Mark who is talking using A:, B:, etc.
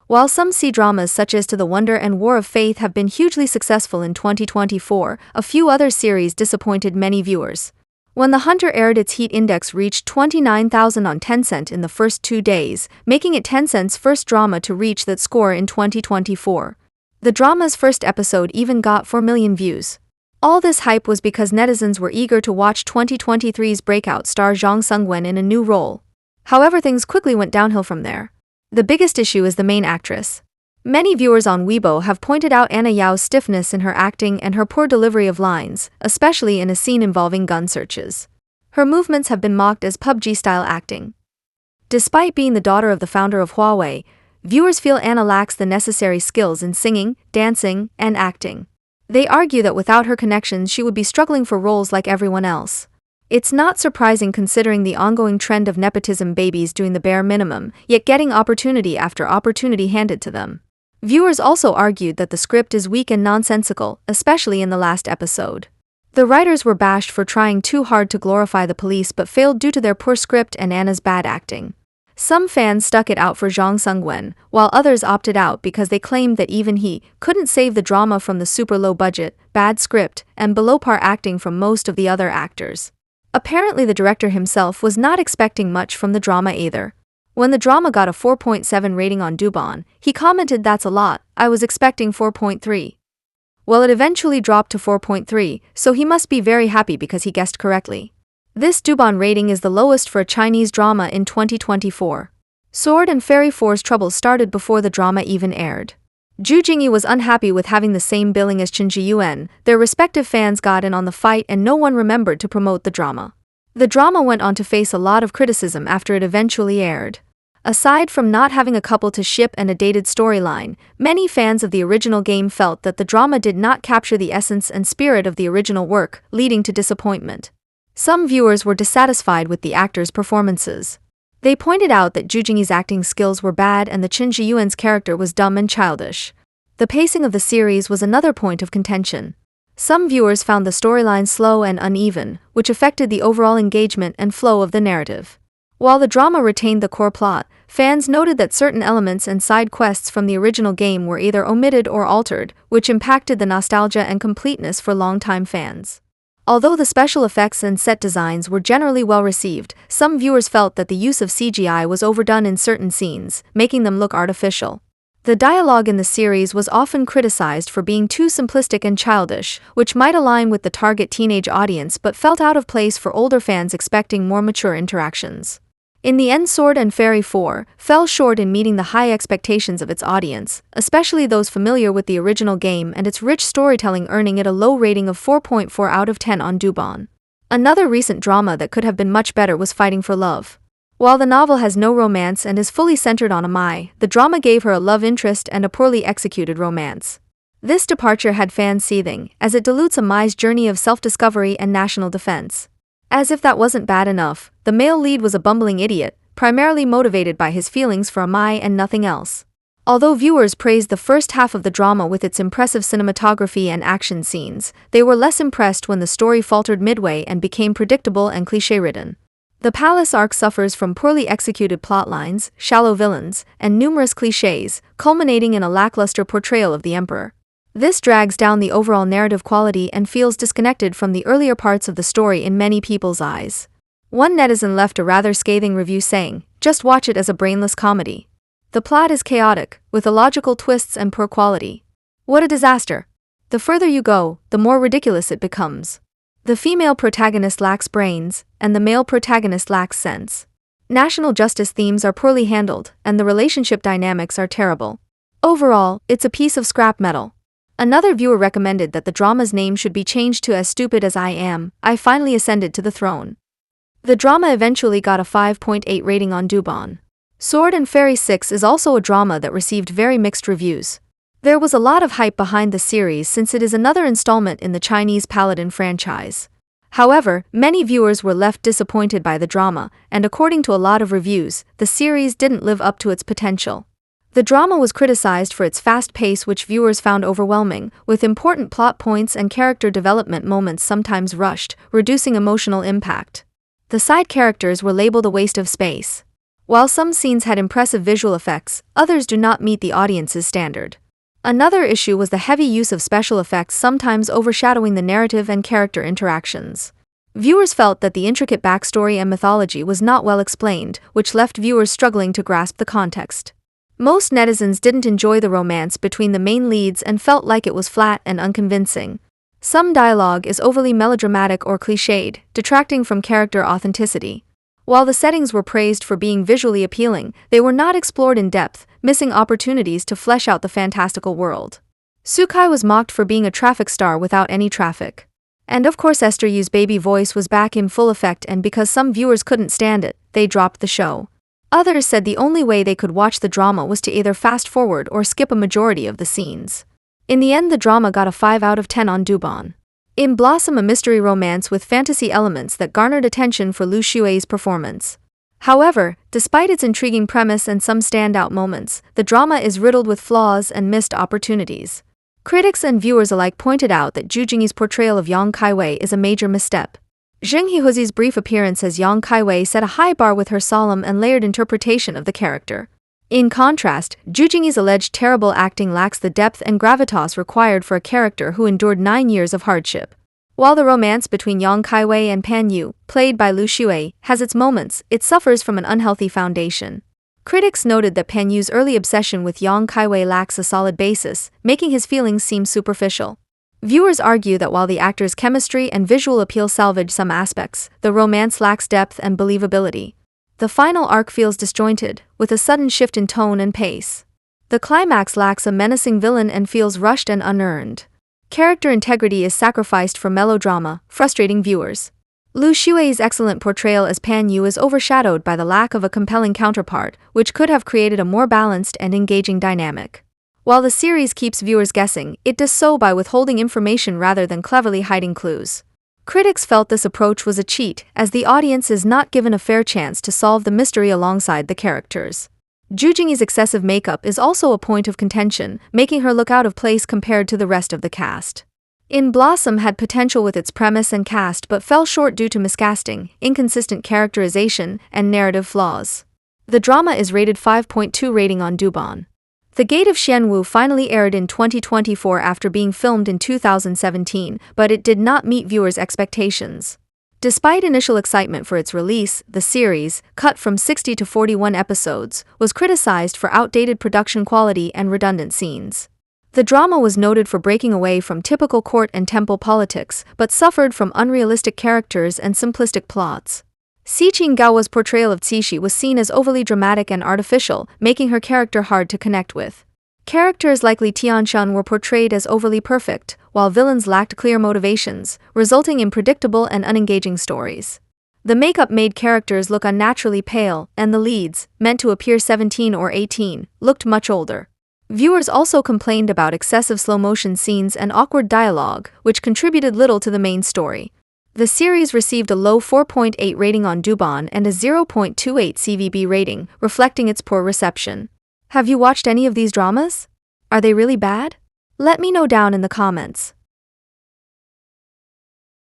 A: While some C-dramas such as To the Wonder and War of Faith have been hugely successful in 2024, a few other series disappointed many viewers. When The Hunter aired, its heat index reached 29,000 on Tencent in the first 2 days, making it Tencent's first drama to reach that score in 2024. The drama's first episode even got 4 million views. All this hype was because netizens were eager to watch 2023's breakout star Zhang Sungwen in a new role. However, things quickly went downhill from there. The biggest issue is the main actress. Many viewers on Weibo have pointed out Anna Yao's stiffness in her acting and her poor delivery of lines, especially in a scene involving gun searches. Her movements have been mocked as PUBG-style acting. Despite being the daughter of the founder of Huawei, viewers feel Anna lacks the necessary skills in singing, dancing, and acting. They argue that without her connections she would be struggling for roles like everyone else. It's not surprising considering the ongoing trend of nepotism babies doing the bare minimum, yet getting opportunity after opportunity handed to them. Viewers also argued that the script is weak and nonsensical, especially in the last episode. The writers were bashed for trying too hard to glorify the police but failed due to their poor script and Anna's bad acting. Some fans stuck it out for Zhang Sungwen, while others opted out because they claimed that even he couldn't save the drama from the super low budget, bad script, and below-par acting from most of the other actors. Apparently the director himself was not expecting much from the drama either. When the drama got a 4.7 rating on Douban, he commented, "That's a lot, I was expecting 4.3. Well, it eventually dropped to 4.3, so he must be very happy because he guessed correctly. This Douban rating is the lowest for a Chinese drama in 2024. Sword and Fairy 4's troubles started before the drama even aired. Zhu Jingyi was unhappy with having the same billing as Chen Zhiyuan. Their respective fans got in on the fight and no one remembered to promote the drama. The drama went on to face a lot of criticism after it eventually aired. Aside from not having a couple to ship and a dated storyline, many fans of the original game felt that the drama did not capture the essence and spirit of the original work, leading to disappointment. Some viewers were dissatisfied with the actors' performances. They pointed out that Zhu Jingyi's acting skills were bad and the Chen Zhiyuan's character was dumb and childish. The pacing of the series was another point of contention. Some viewers found the storyline slow and uneven, which affected the overall engagement and flow of the narrative. While the drama retained the core plot, fans noted that certain elements and side quests from the original game were either omitted or altered, which impacted the nostalgia and completeness for longtime fans. Although the special effects and set designs were generally well received, some viewers felt that the use of CGI was overdone in certain scenes, making them look artificial. The dialogue in the series was often criticized for being too simplistic and childish, which might align with the target teenage audience but felt out of place for older fans expecting more mature interactions. In the end, Sword and Fairy 4 fell short in meeting the high expectations of its audience, especially those familiar with the original game and its rich storytelling, earning it a low rating of 4.4 out of 10 on Douban. Another recent drama that could have been much better was Fighting for Love. While the novel has no romance and is fully centered on Mai, the drama gave her a love interest and a poorly executed romance. This departure had fans seething, as it dilutes Mai's journey of self-discovery and national defense. As if that wasn't bad enough, the male lead was a bumbling idiot, primarily motivated by his feelings for Mai and nothing else. Although viewers praised the first half of the drama with its impressive cinematography and action scenes, they were less impressed when the story faltered midway and became predictable and cliché-ridden. The palace arc suffers from poorly executed plotlines, shallow villains, and numerous clichés, culminating in a lackluster portrayal of the emperor. This drags down the overall narrative quality and feels disconnected from the earlier parts of the story in many people's eyes. One netizen left a rather scathing review saying, "Just watch it as a brainless comedy. The plot is chaotic, with illogical twists and poor quality. What a disaster. The further you go, the more ridiculous it becomes. The female protagonist lacks brains, and the male protagonist lacks sense. National justice themes are poorly handled, and the relationship dynamics are terrible. Overall, it's a piece of scrap metal." Another viewer recommended that the drama's name should be changed to As Stupid as I Am, I Finally Ascended to the Throne. The drama eventually got a 5.8 rating on Douban. Sword and Fairy 6 is also a drama that received very mixed reviews. There was a lot of hype behind the series since it is another installment in the Chinese Paladin franchise. However, many viewers were left disappointed by the drama, and according to a lot of reviews, the series didn't live up to its potential. The drama was criticized for its fast pace, which viewers found overwhelming, with important plot points and character development moments sometimes rushed, reducing emotional impact. The side characters were labeled a waste of space. While some scenes had impressive visual effects, others do not meet the audience's standard. Another issue was the heavy use of special effects, sometimes overshadowing the narrative and character interactions. Viewers felt that the intricate backstory and mythology was not well explained, which left viewers struggling to grasp the context. Most netizens didn't enjoy the romance between the main leads and felt like it was flat and unconvincing. Some dialogue is overly melodramatic or cliched, detracting from character authenticity. While the settings were praised for being visually appealing, they were not explored in depth, missing opportunities to flesh out the fantastical world. Sukai was mocked for being a traffic star without any traffic. And of course Esther Yu's baby voice was back in full effect, and because some viewers couldn't stand it, they dropped the show. Others said the only way they could watch the drama was to either fast forward or skip a majority of the scenes. In the end, the drama got a 5 out of 10 on Douban. In Blossom, a mystery romance with fantasy elements that garnered attention for Lu Xue's performance. However, despite its intriguing premise and some standout moments, the drama is riddled with flaws and missed opportunities. Critics and viewers alike pointed out that Zhu Jingyi's portrayal of Yang Kaiwei is a major misstep. Zheng Hehuzi's brief appearance as Yang Kaiwei set a high bar with her solemn and layered interpretation of the character. In contrast, Zhu Jingyi's alleged terrible acting lacks the depth and gravitas required for a character who endured 9 years of hardship. While the romance between Yang Kaiwei and Pan Yu, played by Lu Xue, has its moments, it suffers from an unhealthy foundation. Critics noted that Pan Yu's early obsession with Yang Kaiwei lacks a solid basis, making his feelings seem superficial. Viewers argue that while the actor's chemistry and visual appeal salvage some aspects, the romance lacks depth and believability. The final arc feels disjointed, with a sudden shift in tone and pace. The climax lacks a menacing villain and feels rushed and unearned. Character integrity is sacrificed for melodrama, frustrating viewers. Lu Xue's excellent portrayal as Pan Yu is overshadowed by the lack of a compelling counterpart, which could have created a more balanced and engaging dynamic. While the series keeps viewers guessing, it does so by withholding information rather than cleverly hiding clues. Critics felt this approach was a cheat, as the audience is not given a fair chance to solve the mystery alongside the characters. Zhu Jingyi's excessive makeup is also a point of contention, making her look out of place compared to the rest of the cast. In Blossom had potential with its premise and cast but fell short due to miscasting, inconsistent characterization, and narrative flaws. The drama is rated 5.2 rating on Douban. The Gate of Shen Wu finally aired in 2024 after being filmed in 2017, but it did not meet viewers' expectations. Despite initial excitement for its release, the series, cut from 60 to 41 episodes, was criticized for outdated production quality and redundant scenes. The drama was noted for breaking away from typical court and temple politics, but suffered from unrealistic characters and simplistic plots. Xi Gao's portrayal of Cixi was seen as overly dramatic and artificial, making her character hard to connect with. Characters like Li Tianshan were portrayed as overly perfect, while villains lacked clear motivations, resulting in predictable and unengaging stories. The makeup made characters look unnaturally pale, and the leads, meant to appear 17 or 18, looked much older. Viewers also complained about excessive slow-motion scenes and awkward dialogue, which contributed little to the main story. The series received a low 4.8 rating on Douban and a 0.28 CVB rating, reflecting its poor reception. Have you watched any of these dramas? Are they really bad? Let me know down in the comments.